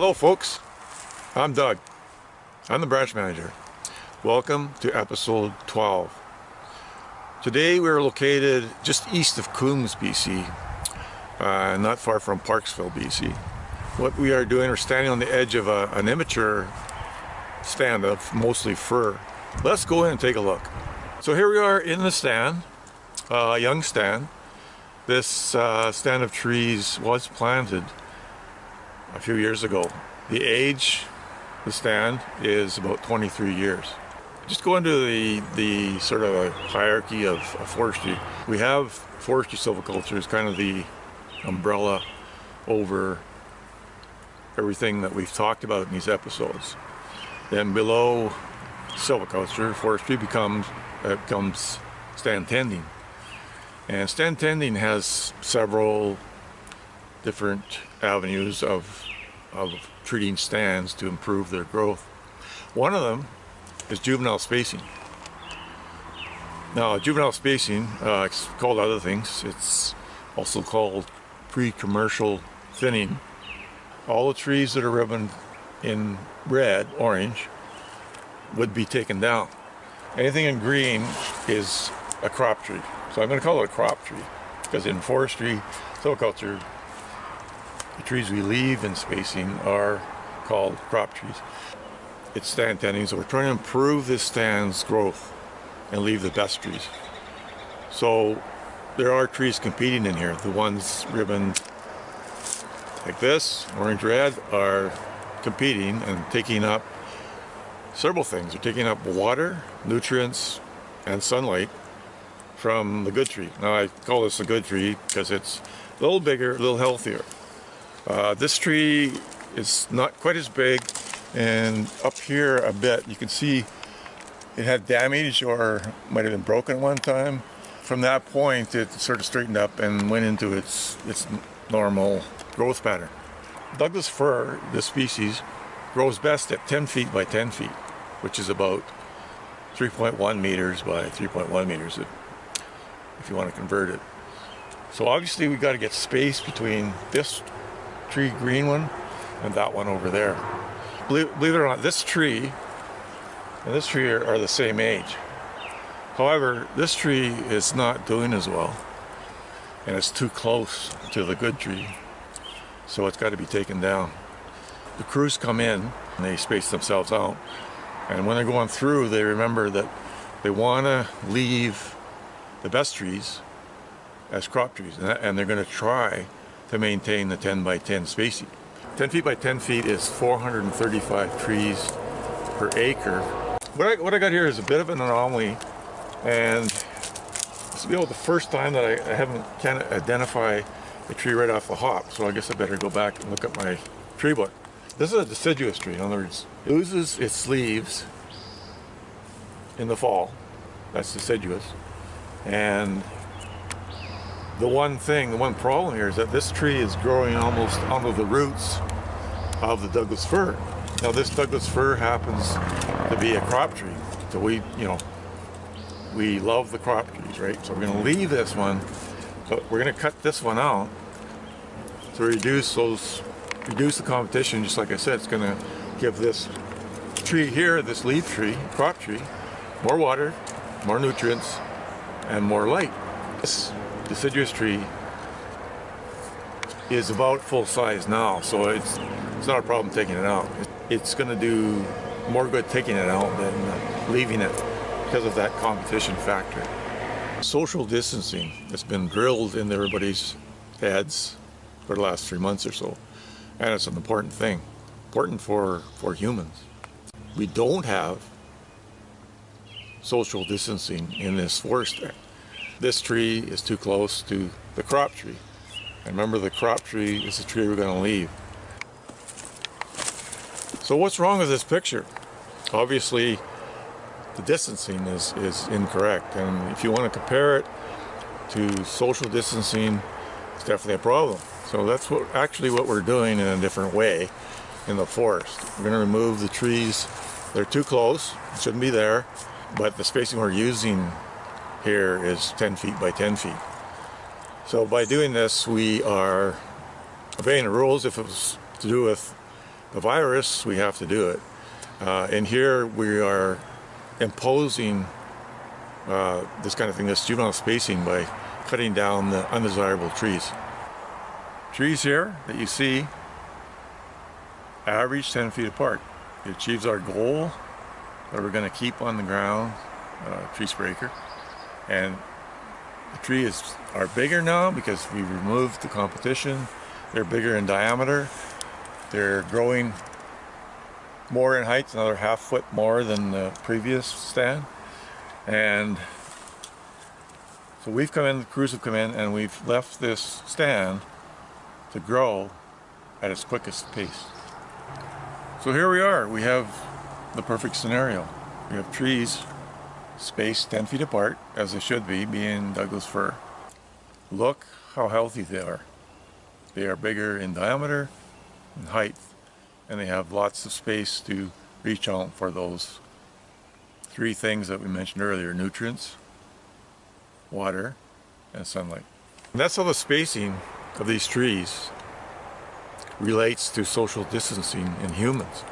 Hello folks, I'm Doug. I'm the branch manager. Welcome to episode 12. Today we're located just east of Coombs, BC, not far from Parksville, BC. What we are doing, we're standing on the edge of an immature stand of mostly fir. Let's go in and take a look. So here we are in the stand, a young stand. This stand of trees was planted a few years ago. The age of the stand is about 23 years. Just go into the sort of a hierarchy of forestry. We have forestry silviculture as kind of the umbrella over everything that we've talked about in these episodes. Then below silviculture, forestry becomes stand tending. And stand tending has several different avenues of treating stands to improve their growth. One of them is juvenile spacing. Now, juvenile spacing, it's called other things. It's also called pre-commercial thinning. All the trees that are ribboned in red, orange, would be taken down. Anything in green is a crop tree. So I'm going to call it a crop tree, because in forestry, silviculture, the trees we leave in spacing are called crop trees. It's stand tending, so we're trying to improve this stand's growth and leave the best trees. So there are trees competing in here. The ones ribboned like this, orange red, are competing and taking up several things. They're taking up water, nutrients, and sunlight from the good tree. Now I call this a good tree because it's a little bigger, a little healthier. This tree is not quite as big, and up here a bit you can see it had damage or might have been broken at one time. From that point it sort of straightened up and went into its normal growth pattern. Douglas fir, this species, grows best at 10 feet by 10 feet, which is about 3.1 meters by 3.1 meters if you want to convert it. So obviously we got to get space between this tree, green one, and that one over there. Believe it or not, this tree and this tree are the same age. However, this tree is not doing as well, and it's too close to the good tree, so it's got to be taken down. The crews come in and they space themselves out, and when they're going through, they remember that they want to leave the best trees as crop trees, and they're going to try to maintain the 10 by 10 spacing. 10 feet by 10 feet is 435 trees per acre. What I got here is a bit of an anomaly, and this will be the first time that I can't identify a tree right off the hop, so I guess I better go back and look at my tree book. This is a deciduous tree. In other words, it loses its leaves in the fall. That's deciduous. And the one problem here is that this tree is growing almost onto the roots of the Douglas fir. Now this Douglas fir happens to be a crop tree. So we love the crop trees, right? So we're going to leave this one, but we're going to cut this one out to reduce the competition. Just like I said, it's going to give this tree here, this leaf tree, crop tree, more water, more nutrients, and more light. This deciduous tree is about full size now, so it's not a problem taking it out. It's going to do more good taking it out than leaving it because of that competition factor. Social distancing has been drilled into everybody's heads for the last 3 months or so, and it's an important thing, important for humans. We don't have social distancing in this forest. This tree is too close to the crop tree. And remember, the crop tree is the tree we're going to leave. So what's wrong with this picture? Obviously, the distancing is incorrect. And if you want to compare it to social distancing, it's definitely a problem. So that's what we're doing in a different way in the forest. We're going to remove the trees. They're too close, shouldn't be there, but the spacing we're using here is 10 feet by 10 feet. So by doing this, we are obeying the rules. If it was to do with the virus, we have to do it. And here we are imposing this kind of thing, this juvenile spacing, by cutting down the undesirable trees. Trees here that you see average 10 feet apart. It achieves our goal that we're going to keep on the ground, trees per acre. And the trees are bigger now because we removed the competition. They're bigger in diameter. They're growing more in height, another ½ foot more than the previous stand. And so we've come in, the crews have come in, and we've left this stand to grow at its quickest pace. So here we are. We have the perfect scenario. We have trees spaced 10 feet apart, as they should be, being Douglas fir. Look how healthy they are. They are bigger in diameter and height, and they have lots of space to reach out for those three things that we mentioned earlier: nutrients, water, and sunlight. And that's how the spacing of these trees relates to social distancing in humans.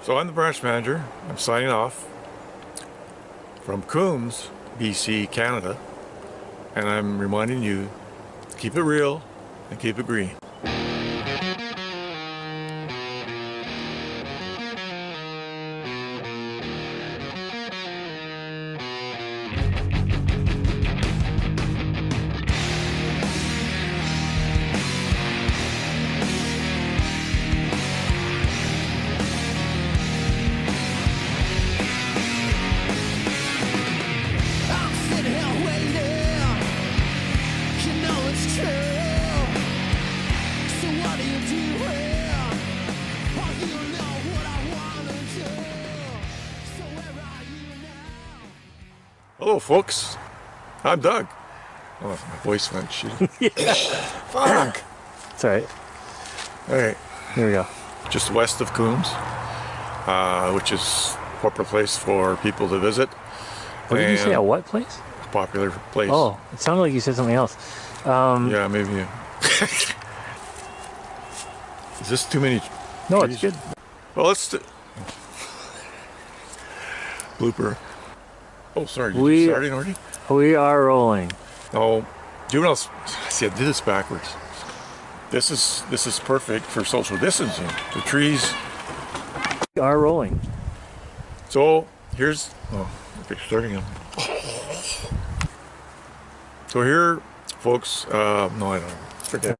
So I'm the branch manager. I'm signing off from Coombs, BC, Canada, and I'm reminding you to keep it real and keep it green. Hello, folks. I'm Doug. Oh, my voice went shit. Fuck. It's all right. All right. Here we go. Just west of Coombs, which is a popular place for people to visit. What did you say? A what place? A popular place. Oh, it sounded like you said something else. Yeah, maybe. Is this too many? No, trees? it's good. Well, let's do... Blooper. Oh, sorry. Did you start it already? We are rolling. Oh, juveniles. See, I did this backwards. This is perfect for social distancing. The trees. We are rolling. So here's. Oh, okay, starting them. So here, folks. No, I don't. Forget.